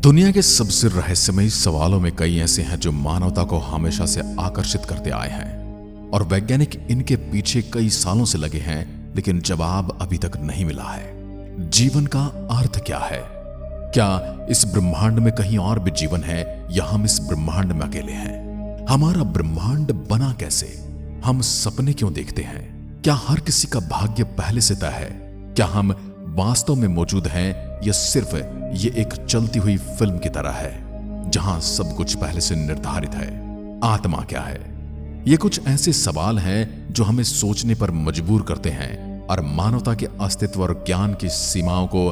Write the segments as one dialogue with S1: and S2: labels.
S1: दुनिया के सबसे रहस्यमयी सवालों में कई ऐसे हैं जो मानवता को हमेशा से आकर्षित करते आए हैं और वैज्ञानिक इनके पीछे कई सालों से लगे हैं, लेकिन जवाब अभी तक नहीं मिला है। जीवन का अर्थ क्या है? क्या इस ब्रह्मांड में कहीं और भी जीवन है या हम इस ब्रह्मांड में अकेले हैं? हमारा ब्रह्मांड बना कैसे? हम सपने क्यों देखते हैं? क्या हर किसी का भाग्य पहले से तय है? क्या हम वास्तव में मौजूद हैं या सिर्फ ये एक चलती हुई फिल्म की तरह है जहां सब कुछ पहले से निर्धारित है? आत्मा क्या है? ये कुछ ऐसे सवाल हैं जो हमें सोचने पर मजबूर करते हैं और मानवता के अस्तित्व और ज्ञान की सीमाओं को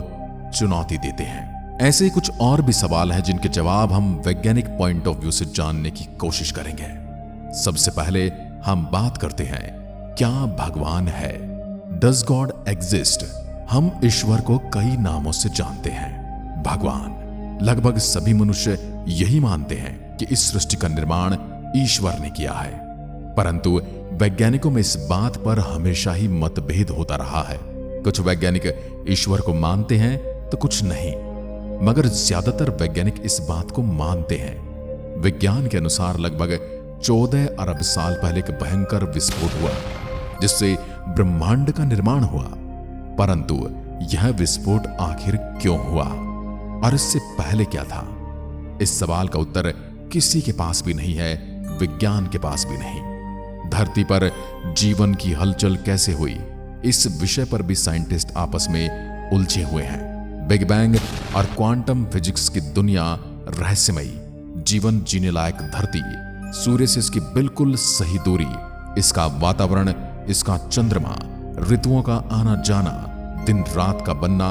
S1: चुनौती देते हैं। ऐसे ही कुछ और भी सवाल हैं जिनके जवाब हम वैज्ञानिक पॉइंट ऑफ व्यू से जानने की कोशिश करेंगे। सबसे पहले हम बात करते हैं, क्या भगवान है? Does God exist? हम ईश्वर को कई नामों से जानते हैं। भगवान, लगभग सभी मनुष्य यही मानते हैं कि इस सृष्टि का निर्माण ईश्वर ने किया है, परंतु वैज्ञानिकों में इस बात पर हमेशा ही मतभेद होता रहा है। कुछ वैज्ञानिक ईश्वर को मानते हैं तो कुछ नहीं, मगर ज्यादातर वैज्ञानिक इस बात को मानते हैं। विज्ञान के अनुसार लगभग 14 अरब साल पहले एक भयंकर विस्फोट हुआ जिससे ब्रह्मांड का निर्माण हुआ, परंतु यह विस्फोट आखिर क्यों हुआ और इससे पहले क्या था? इस सवाल का उत्तर किसी के पास भी नहीं है, विज्ञान के पास भी नहीं। धरती पर जीवन की हलचल कैसे हुई, इस विषय पर भी साइंटिस्ट आपस में उलझे हुए हैं। बिग बैंग और क्वांटम फिजिक्स की दुनिया रहस्यमयी, जीवन जीने लायक धरती, सूर्य से इसकी बिल्कुल सही दूरी, इसका वातावरण, इसका चंद्रमा, ऋतुओं का आना जाना, दिन रात का बनना,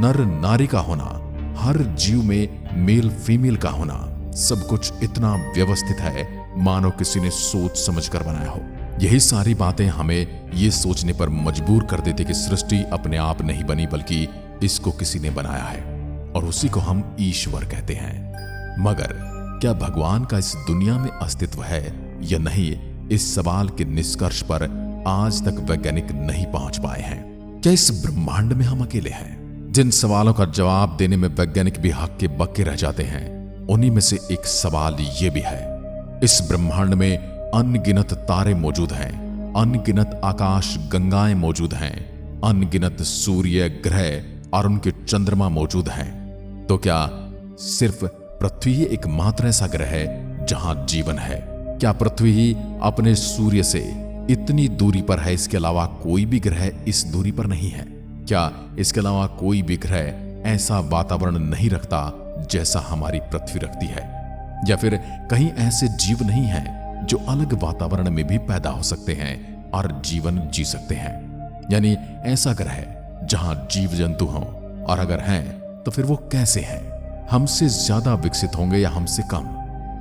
S1: नर नारी का होना, हर जीव में मेल फीमेल का होना, सब कुछ इतना व्यवस्थित है मानो किसी ने सोच समझकर बनाया हो। यही सारी बातें हमें ये सोचने पर मजबूर कर देते कि सृष्टि अपने आप नहीं बनी बल्कि इसको किसी ने बनाया है और उसी को हम ईश्वर कहते हैं। मगर क्या भगवान का इस दुनिया में अस्तित्व है या नहीं, इस सवाल के निष्कर्ष पर आज तक वैज्ञानिक नहीं पहुंच पाए हैं। क्या इस ब्रह्मांड में हम अकेले हैं? जिन सवालों का जवाब देने में वैज्ञानिक भी हक्के बक्के रह जाते हैं, उन्हीं में से एक सवाल ये भी है, इस ब्रह्मांड में अनगिनत तारे मौजूद हैं, अनगिनत आकाश गंगाएं मौजूद हैं, अनगिनत सूर्य ग्रह और उनके चंद्रमा मौजूद हैं, तो क्या सिर्फ पृथ्वी ही एकमात्र ऐसा ग्रह है जहां जीवन है? क्या पृथ्वी ही अपने सूर्य से इतनी दूरी पर है, इसके अलावा कोई भी ग्रह इस दूरी पर नहीं है? क्या इसके अलावा कोई भी ग्रह ऐसा वातावरण नहीं रखता जैसा हमारी पृथ्वी रखती है? या फिर कहीं ऐसे जीव नहीं हैं जो अलग वातावरण में भी पैदा हो सकते हैं और जीवन जी सकते हैं? यानी ऐसा ग्रह जहां जीव जंतु हों, और अगर हैं तो फिर वो कैसे हैं? हमसे ज्यादा विकसित होंगे या हमसे कम?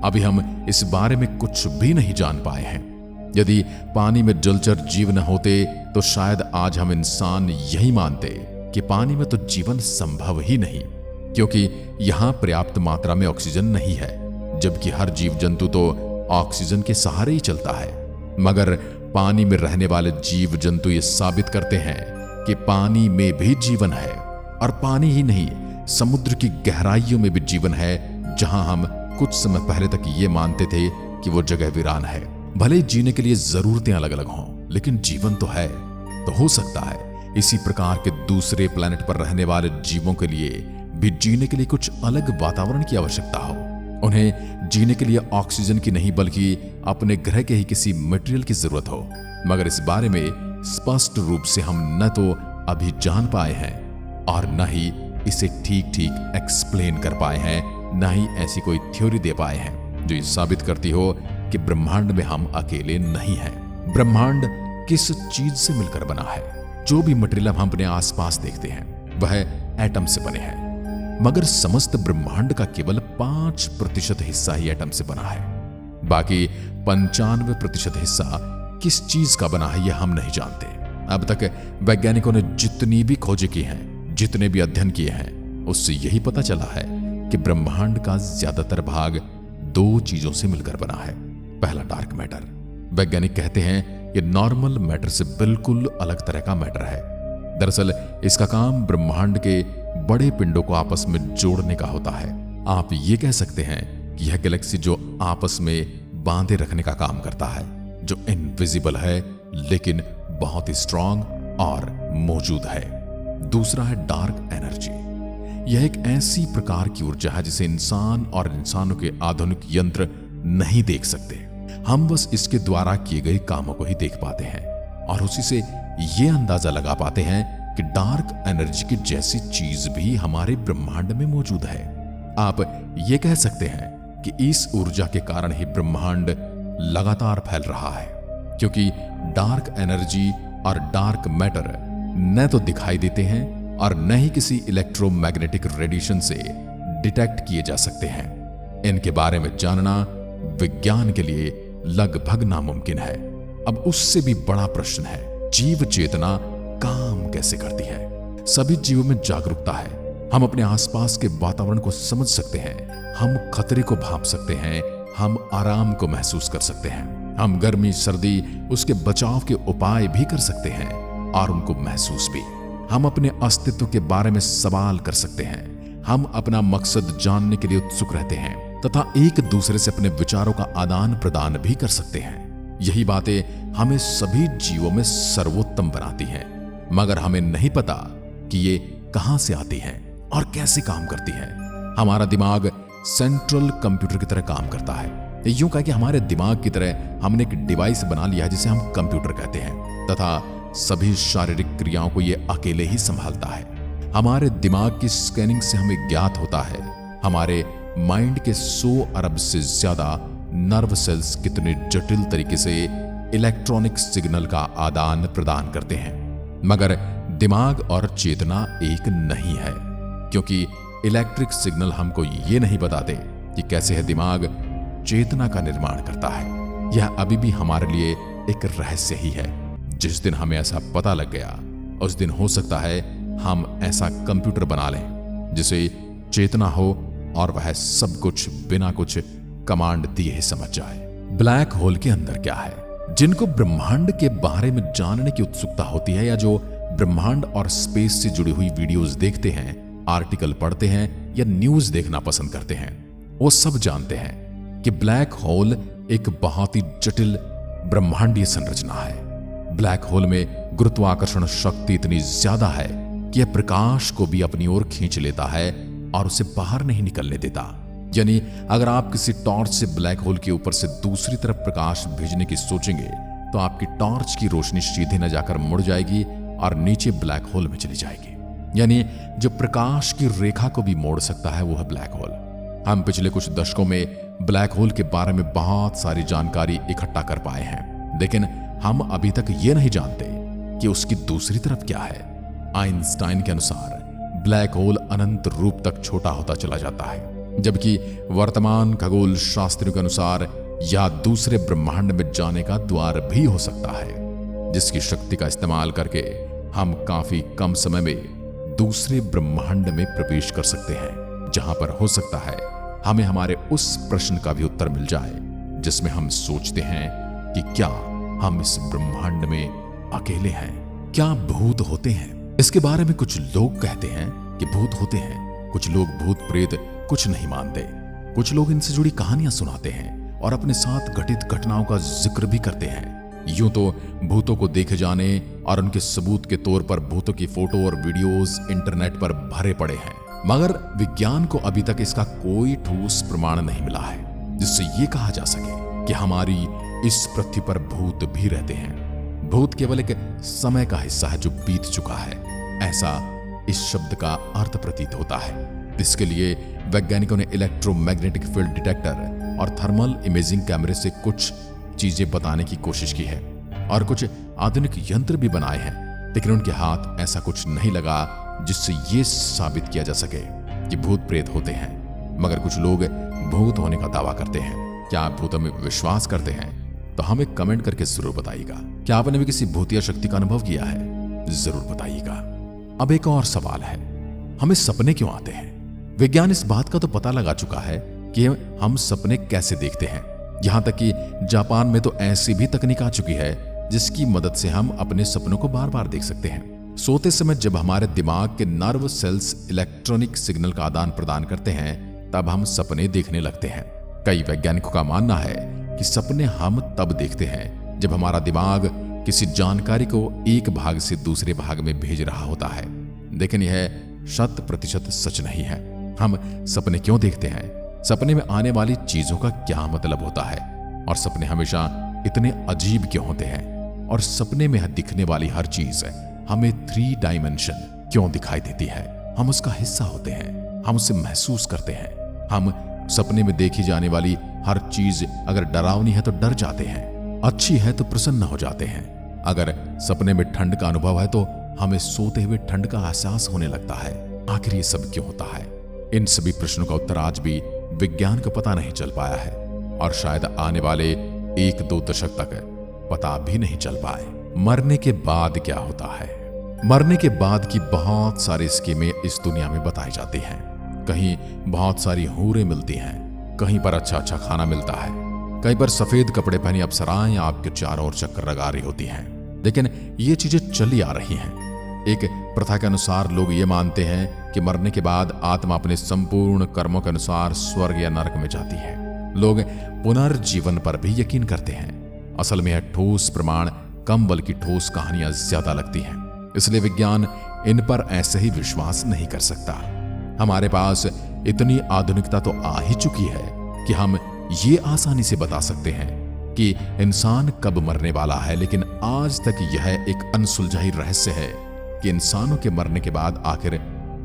S1: अभी हम इस बारे में कुछ भी नहीं जान पाए हैं। यदि पानी में जलचर जीव न होते तो शायद आज हम इंसान यही मानते कि पानी में तो जीवन संभव ही नहीं, क्योंकि यहां पर्याप्त मात्रा में ऑक्सीजन नहीं है, जबकि हर जीव जंतु तो ऑक्सीजन के सहारे ही चलता है। मगर पानी में रहने वाले जीव जंतु ये साबित करते हैं कि पानी में भी जीवन है, और पानी ही नहीं, समुद्र की गहराइयों में भी जीवन है, जहां हम कुछ समय पहले तक ये मानते थे कि वो जगह वीरान है। भले जीने के लिए जरूरतें अलग अलग हों, लेकिन जीवन तो है। तो हो सकता है इसी प्रकार के दूसरे प्लेनेट पर रहने वाले जीवों के लिए भी जीने के लिए कुछ अलग वातावरण की आवश्यकता हो। उन्हें जीने के लिए ऑक्सीजन की नहीं बल्कि अपने ग्रह के ही किसी मटेरियल की जरूरत हो, मगर इस बारे में स्पष्ट रूप से हम न तो अभी जान पाए हैं और न ही इसे ठीक ठीक एक्सप्लेन कर पाए हैं, न ही ऐसी कोई थ्योरी दे पाए हैं जो ये साबित करती हो कि ब्रह्मांड में हम अकेले नहीं हैं। ब्रह्मांड किस चीज से मिलकर बना है? जो भी मटेरियल हम अपने आसपास देखते हैं वह एटम से बने हैं, मगर समस्त ब्रह्मांड का केवल 5% हिस्सा ही एटम से बना है। बाकी 95% हिस्सा किस चीज का बना है यह हम नहीं जानते। अब तक वैज्ञानिकों ने जितनी भी खोजें की हैं, जितने भी अध्ययन किए हैं, उससे यही पता चला है कि ब्रह्मांड का ज्यादातर भाग 2 चीजों से मिलकर बना है। पहला, डार्क मैटर। वैज्ञानिक कहते हैं ये नॉर्मल मैटर से बिल्कुल अलग तरह का मैटर है। दरअसल इसका काम ब्रह्मांड के बड़े पिंडों को आपस में जोड़ने का होता है। आप ये कह सकते हैं कि यह गैलेक्सी जो आपस में बांधे रखने का काम करता है, जो इनविजिबल है लेकिन बहुत ही स्ट्रांग और मौजूद है। दूसरा है डार्क एनर्जी। यह एक ऐसी प्रकार की ऊर्जा है जिसे इंसान और इंसानों के आधुनिक यंत्र नहीं देख सकते। हम बस इसके द्वारा किए गए कामों को ही देख पाते हैं और उसी से यह अंदाजा लगा पाते हैं कि डार्क एनर्जी की जैसी चीज भी हमारे ब्रह्मांड में मौजूद है। आप ये कह सकते हैं कि इस ऊर्जा के कारण ही ब्रह्मांड लगातार फैल रहा है, क्योंकि डार्क एनर्जी और डार्क मैटर न तो दिखाई देते हैं और न ही किसी इलेक्ट्रोमैग्नेटिक रेडिएशन से डिटेक्ट किए जा सकते हैं। इनके बारे में जानना विज्ञान के लिए लगभग नामुमकिन है। अब उससे भी बड़ा प्रश्न है, जीव चेतना काम कैसे करती है? सभी जीवों में जागरूकता है। हम अपने आसपास के वातावरण को समझ सकते हैं, हम खतरे को भांप सकते हैं, हम आराम को महसूस कर सकते हैं, हम गर्मी सर्दी उसके बचाव के उपाय भी कर सकते हैं और उनको महसूस भी। हम अपने अस्तित्व के बारे में सवाल कर सकते हैं, हम अपना मकसद जानने के लिए उत्सुक रहते हैं तथा एक दूसरे से अपने विचारों का आदान प्रदान भी कर सकते हैं। यही बातें हमें सभी जीवों में सर्वोत्तम बनाती हैं, मगर हमें नहीं पता कि ये कहां से आती हैं और कैसे काम करती हैं। हमारा दिमाग सेंट्रल कंप्यूटर की तरह काम करता है। यूं कहा कि हमारे दिमाग की तरह हमने एक डिवाइस बना लिया है जिसे हम कंप्यूटर कहते हैं तथा सभी शारीरिक क्रियाओं को यह अकेले ही संभालता है। हमारे दिमाग की स्कैनिंग से हमें ज्ञात होता है हमारे माइंड के 100 अरब से ज्यादा नर्व सेल्स कितने जटिल तरीके से इलेक्ट्रॉनिक सिग्नल का आदान प्रदान करते हैं। मगर दिमाग और चेतना एक नहीं है, क्योंकि इलेक्ट्रिक सिग्नल हमको ये नहीं बताते कि कैसे है दिमाग चेतना का निर्माण करता है। यह अभी भी हमारे लिए एक रहस्य ही है। जिस दिन हमें ऐसा पता लग गया, उस दिन हो सकता है हम ऐसा कंप्यूटर बना लें जिसे चेतना हो और वह सब कुछ बिना कुछ कमांड दिए ही समझ जाए। ब्लैक होल के अंदर क्या है? जिनको ब्रह्मांड के बारे में जानने की उत्सुकता होती है या जो ब्रह्मांड और स्पेस से जुड़ी हुई वीडियोस देखते हैं, आर्टिकल पढ़ते हैं या न्यूज देखना पसंद करते हैं, वो सब जानते हैं कि ब्लैक होल एक बहुत ही जटिल ब्रह्मांडीय संरचना है। ब्लैक होल में गुरुत्वाकर्षण शक्ति इतनी ज्यादा है कि यह प्रकाश को भी अपनी ओर खींच लेता है और उसे बाहर नहीं निकलने देता। यानी अगर आप किसी टॉर्च से ब्लैक होल के ऊपर से दूसरी तरफ प्रकाश भेजने की सोचेंगे तो आपकी टॉर्च की रोशनी सीधे न जाकर मुड़ जाएगी और नीचे ब्लैक होल में चली जाएगी। यानी जो प्रकाश की रेखा को भी मोड़ सकता है वो है ब्लैक होल। हम पिछले कुछ दशकों में ब्लैक होल के बारे में बहुत सारी जानकारी इकट्ठा कर पाए हैं, लेकिन हम अभी तक ये नहीं जानते कि उसकी दूसरी तरफ क्या है। आइंस्टाइन के अनुसार ब्लैक होल अनंत रूप तक छोटा होता चला जाता है, जबकि वर्तमान खगोल शास्त्रियों के अनुसार यह दूसरे ब्रह्मांड में जाने का द्वार भी हो सकता है, जिसकी शक्ति का इस्तेमाल करके हम काफी कम समय में दूसरे ब्रह्मांड में प्रवेश कर सकते हैं, जहां पर हो सकता है हमें हमारे उस प्रश्न का भी उत्तर मिल जाए जिसमें हम सोचते हैं कि क्या हम इस ब्रह्मांड में अकेले हैं? क्या भूत होते हैं? इसके बारे में कुछ लोग कहते हैं कि भूत होते हैं, कुछ लोग भूत प्रेत कुछ नहीं मानते, कुछ लोग इनसे जुड़ी कहानियां सुनाते हैं और अपने साथ घटित घटनाओं का जिक्र भी करते हैं। यूं तो भूतों को देखे जाने और उनके सबूत के तौर पर भूतों की फोटो और वीडियोस इंटरनेट पर भरे पड़े हैं, मगर विज्ञान को अभी तक इसका कोई ठोस प्रमाण नहीं मिला है जिससे ये कहा जा सके कि हमारी इस पृथ्वी पर भूत भी रहते हैं। भूत केवल एक समय का हिस्सा है जो बीत चुका है, ऐसा इस शब्द का अर्थ प्रतीत होता है। इसके लिए वैज्ञानिकों ने इलेक्ट्रोमैग्नेटिक फील्ड डिटेक्टर और थर्मल इमेजिंग कैमरे से कुछ चीजें बताने की कोशिश की है और कुछ आधुनिक यंत्र भी बनाए हैं, लेकिन उनके हाथ ऐसा कुछ नहीं लगा जिससे ये साबित किया जा सके कि भूत प्रेत होते हैं। मगर कुछ लोग भूत होने का दावा करते हैं। क्या आप भूतों में विश्वास करते हैं? तो हमें कमेंट करके जरूर बताइएगा। क्या आपने भी किसी भूतिया शक्ति का अनुभव किया है? जरूर बताइएगा। अब एक और सवाल है, हमें सपने क्यों आते हैं? विज्ञान इस बात का तो पता लगा चुका है कि हम सपने कैसे देखते हैं। यहां तक कि जापान में तो ऐसी भी तकनीक आ चुकी है जिसकी मदद से हम अपने सपनों को बार बार देख सकते हैं। सोते समय जब हमारे दिमाग के नर्व सेल्स इलेक्ट्रॉनिक सिग्नल का आदान प्रदान करते हैं तब हम सपने देखने लगते हैं। कई वैज्ञानिकों का मानना है कि सपने हम तब देखते हैं जब हमारा दिमाग किसी जानकारी को एक भाग से दूसरे भाग में भेज रहा होता है। लेकिन यह 100% सच नहीं है। हम सपने क्यों देखते हैं, सपने में आने वाली चीजों का क्या मतलब होता है, और सपने हमेशा इतने अजीब क्यों होते हैं, और सपने में दिखने वाली हर चीज हमें 3 डायमेंशन क्यों दिखाई देती है। हम उसका हिस्सा होते हैं, हम उसे महसूस करते हैं। हम सपने में देखी जाने वाली हर चीज अगर डरावनी है तो डर जाते हैं, अच्छी है तो प्रसन्न हो जाते हैं। अगर सपने में ठंड का अनुभव है तो हमें सोते हुए ठंड का एहसास होने लगता है। आखिर ये सब क्यों होता है? इन सभी प्रश्नों का उत्तर आज भी विज्ञान को पता नहीं चल पाया है, और शायद आने वाले 1-2 दशक तक पता भी नहीं चल पाए। मरने के बाद क्या होता है? मरने के बाद की बहुत सारी स्कीमें इस दुनिया में बताई जाती हैं। कहीं बहुत सारी हूरें मिलती हैं, कहीं पर अच्छा अच्छा खाना मिलता है, कहीं पर सफेद कपड़े पहनी अप्सराएं आपके चारों ओर चक्कर लगा रही होती हैं। लेकिन ये चीजें चली आ रही हैं। एक प्रथा के अनुसार लोग ये मानते हैं कि मरने के बाद आत्मा अपने संपूर्ण कर्मों के अनुसार स्वर्ग या नरक में जाती है। लोग पुनर्जीवन पर भी यकीन करते हैं। असल में यह ठोस प्रमाण कम बल्कि ठोस कहानियां ज्यादा लगती हैं, इसलिए विज्ञान इन पर ऐसे ही विश्वास नहीं कर सकता। हमारे पास इतनी आधुनिकता तो आ ही चुकी है कि हम ये आसानी से बता सकते हैं कि इंसान कब मरने वाला है, लेकिन आज तक यह एक अनसुलझाई रहस्य है कि इंसानों के मरने के बाद आखिर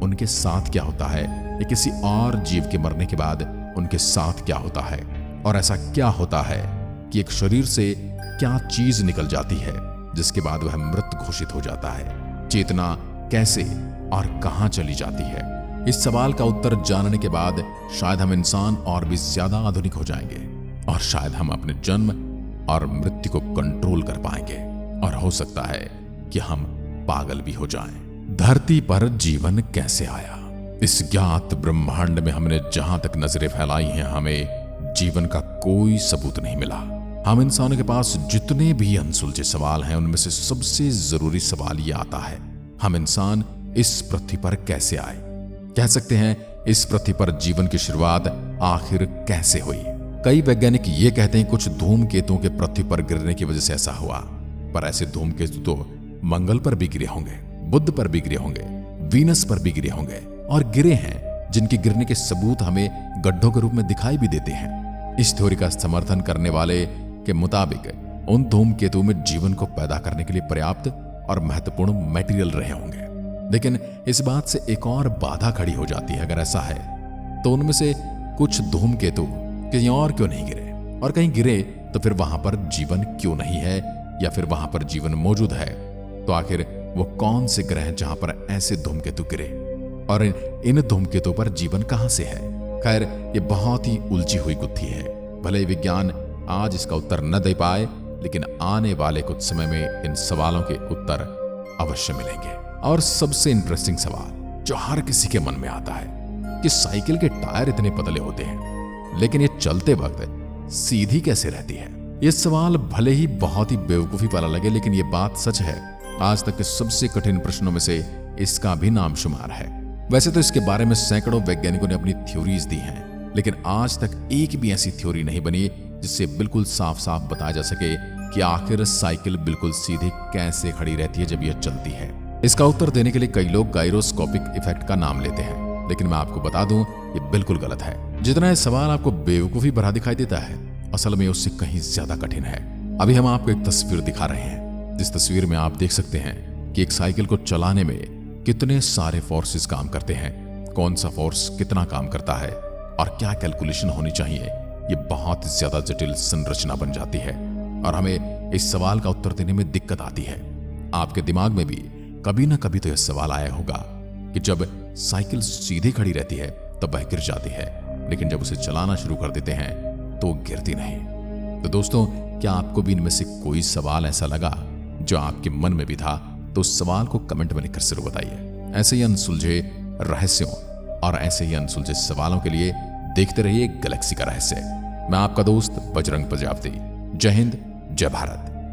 S1: उनके साथ क्या होता है, या किसी और जीव के मरने के बाद उनके साथ क्या होता है, और ऐसा क्या होता है कि एक शरीर से क्या चीज निकल जाती है जिसके बाद वह मृत घोषित हो जाता है। चेतना कैसे और कहां चली जाती है? इस सवाल का उत्तर जानने के बाद शायद हम इंसान और भी ज्यादा आधुनिक हो जाएंगे, और शायद हम अपने जन्म और मृत्यु को कंट्रोल कर पाएंगे, और हो सकता है कि हम पागल भी हो जाएं। धरती पर जीवन कैसे आया? इस ज्ञात ब्रह्मांड में हमने जहां तक नजरें फैलाई हैं, हमें जीवन का कोई सबूत नहीं मिला। हम इंसानों के पास जितने भी अनसुलझे सवाल हैं, उनमें से सबसे जरूरी सवाल यह आता है, हम इंसान इस पृथ्वी पर कैसे आए? कह सकते हैं इस पृथ्वी पर जीवन की शुरुआत आखिर कैसे हुई? कई वैज्ञानिक ये कहते हैं कुछ धूमकेतुओं के पृथ्वी पर गिरने की वजह से ऐसा हुआ, पर ऐसे धूमकेतु तो मंगल पर भी गिरे होंगे, बुध पर भी गिरे होंगे, वीनस पर भी गिरे होंगे, और गिरे हैं जिनके गिरने के सबूत हमें गड्ढों के रूप में दिखाई भी देते हैं। इस थ्योरी का समर्थन करने वाले के मुताबिक उन धूमकेतु में जीवन को पैदा करने के लिए पर्याप्त और महत्वपूर्ण मटेरियल रहे होंगे। लेकिन इस बात से एक और बाधा खड़ी हो जाती है, अगर ऐसा है तो उनमें से कुछ धूमकेतु कहीं और क्यों नहीं गिरे, और कहीं गिरे तो फिर वहां पर जीवन क्यों नहीं है, या फिर वहां पर जीवन मौजूद है तो आखिर वो कौन से ग्रह हैं जहां पर ऐसे धूमकेतु गिरे, और इन धूमकेतु पर जीवन कहां से है? खैर, ये बहुत ही उलझी हुई गुत्थी है। भले ही विज्ञान आज इसका उत्तर न दे पाए, लेकिन आने वाले कुछ समय में इन सवालों के उत्तर अवश्य मिलेंगे। और सबसे इंटरेस्टिंग सवाल जो हर किसी के मन में आता है कि साइकिल के टायर इतने पतले होते हैं, लेकिन ये चलते वक्त सीधी कैसे रहती है? ये सवाल भले ही बहुत ही बेवकूफी वाला लगे, लेकिन ये बात सच है। आज तक के सबसे कठिन प्रश्नों में से इसका भी नाम शुमार है। वैसे तो इसके बारे में सैकड़ों वैज्ञानिकों ने अपनी थ्योरीज दी हैं, लेकिन आज तक एक भी ऐसी थ्योरी नहीं बनी जिससे बिल्कुल साफ साफ बताया जा सके कि आखिर साइकिल बिल्कुल सीधे कैसे खड़ी रहती है जब यह चलती है। इसका उत्तर देने के लिए कई लोग गायरोस्कोपिक इफेक्ट का नाम लेते हैं, लेकिन मैं आपको बता दूं ये बिल्कुल गलत है। जितना यह सवाल आपको बेवकूफी भरा दिखाई देता है, असल में उससे कहीं ज्यादा कठिन है। अभी हम आपको एक तस्वीर दिखा रहे हैं, जिस तस्वीर में आप देख सकते हैं कि एक साइकिल को चलाने में कितने सारे फोर्सेस काम करते हैं, कौन सा फोर्स कितना काम करता है और क्या कैलकुलेशन होनी चाहिए। ये बहुत ज्यादा जटिल संरचना बन जाती है और हमें इस सवाल का उत्तर देने में दिक्कत आती है। आपके दिमाग में भी कभी ना कभी तो यह सवाल आया होगा कि जब साइकिल सीधी खड़ी रहती है तो वह गिर जाती है, लेकिन जब उसे चलाना शुरू कर देते हैं तो गिरती नहीं। तो दोस्तों, क्या आपको भी इनमें से कोई सवाल ऐसा लगा जो आपके मन में भी था? तो उस सवाल को कमेंट में लिखकर जरूर बताइए। ऐसे ही अनसुलझे रहस्यों और ऐसे ही अनसुलझे सवालों के लिए देखते रहिए गैलेक्सी का रहस्य। मैं आपका दोस्त बजरंग प्रजापति। जय हिंद, जय भारत।